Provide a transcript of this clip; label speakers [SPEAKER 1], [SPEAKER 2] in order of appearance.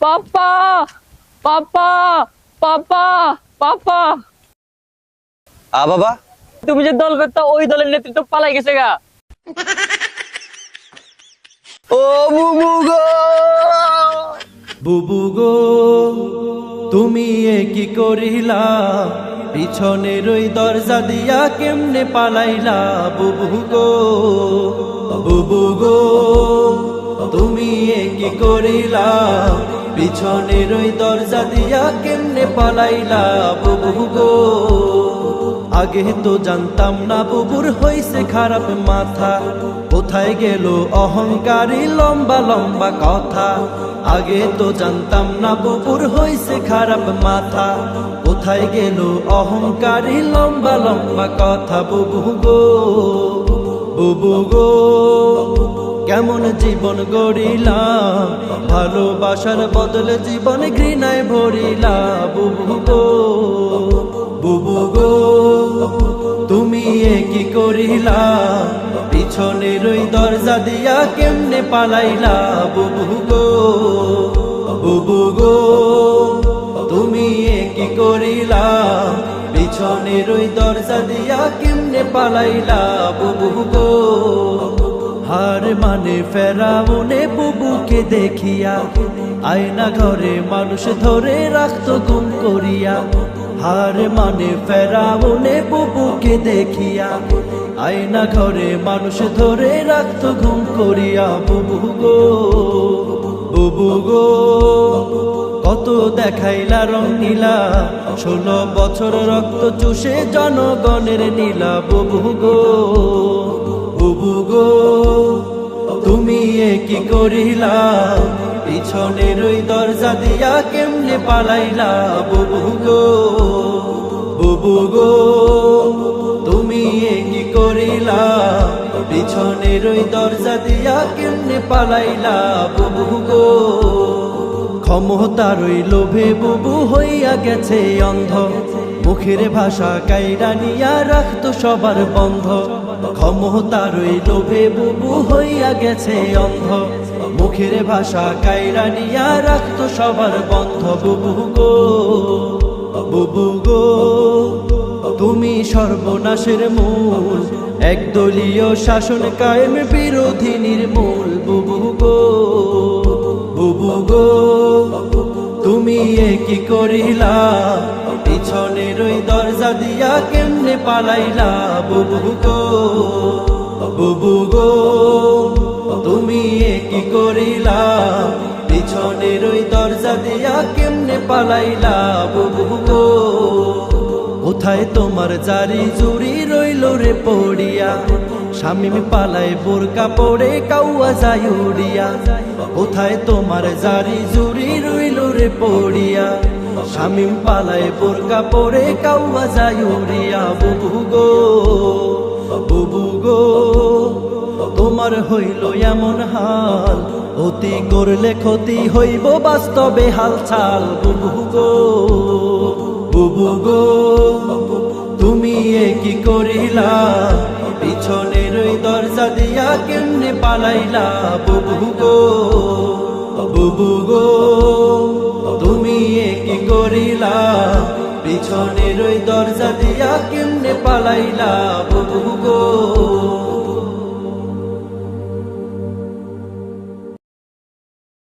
[SPEAKER 1] পাপা পাপা পাপা পাপা,
[SPEAKER 2] বাবা,
[SPEAKER 1] তুমি যে দল করতো ওই দলের নেতৃত্ব পালাই গেছে গা।
[SPEAKER 2] ও বুবু গো,
[SPEAKER 3] বুবু গো তুমি এ কি করিলা, পিছনের ওই দরজা দিয়া কেমনে পালাইলা। বুবু গো, বুবু গো তুমি এ কি করিলা, পিছনের ওই দরজা দিয়া কেমনে পালাইলা। বুবু গো আগে তো জানতাম না বুবুর হইছে খারাপ মাথা, কোথায় গেল অহংকারী লম্বা লম্বা কথা। আগে তো জানতাম না বুবুর হইছে খারাপ মাথা, কোথায় গেল অহংকারী লম্বা লম্বা কথা। বুবু গো, বুবু গো কেমন জীবন গড়িলা, ভালোবাসার বদলে জীবন ঘৃণায় ভরিলা। বুবু গো, বুবু গো তুমি এ কি করিলা, পিছনের ওই দরজা দিয়া কেমনে পালাইলা। বুবু গো, বুবু গো তুমি এ কি করিলা, পিছনের ওই দরজা দিয়া কেমনে পালাইলা। বুবু গো হার মানে ফেরাউনে বুবুকে দেখিয়া, আয়না ঘরে মানুষ ধরে রাখতো গুম করিয়া। হার মানে ফেরাউনে বুবুকে দেখিয়া, আয়না ঘরে মানুষ ধরে রাখতো গুম করিয়া। বুবু গো, বুবু গো কত দেখাইলা রং নীলা, 16 বছর রক্ত চুষে জনগণের নীলা। বুবু গো, বুবু গো তুমি এ কি করিলা, পিছনের ওই দরজা দিয়া কেমনে পালাইলা। বুবু গো, বুবু গো তুমি এ কি করিলা, পিছনের ওই দরজা দিয়া কেমনে পালাইলা। বুবু গো ক্ষমতার ওই লোভে বুবু হইয়া গেছে অন্ধ, মুখের ভাষা কাইরা নিয়া রাখতো সবার বন্ধ। ক্ষমতার ওই লোভে বুবু হইয়া গেছে অন্ধ, মুখের ভাষা কাইরা নিয়া রাখতো সবার বন্ধ। বুবু গো, বুবু গো তুমি সর্বনাশের মূল, একদলীয় শাসন কায়েম বিরোধী নির্মূল। বুবু গো, বুবু গো তুমি এ কি করিলা, পিছনের ওই দরজা দিয়া কেমনে পালাইলা। বুবু গো, বুবু গো তুমি এ কি করিলা, পিছনের ওই দরজা দিয়া কেমনে পালাইলা। বুবু গো কোথায় তোমার জারি জুরি রইল রে পড়িয়া, শামিম পালায় বোরকা পড়ে কাউয়া যায় উড়িয়া। কোথায় তোমার জারি জুরি রইল রে পড়িয়া, শামিম পালায় বোরকা পড়ে কাউয়া যায় উড়িয়া। বুবু গো, বুবু গো তোমার হইল এমন হাল, অতি করলে ক্ষতি হইব বাস্তবে হালচাল। বুবু গো, বুবু গো তুমি এ কি করিলা, পিছনের ওই দরজা দিয়া কেমনে পালাইলা। বুবু গো, বুবু গো তুমি এ কি করিলা, পিছনের ওই দরজা দিয়া কেমনে পালাইলা। বুবু গো।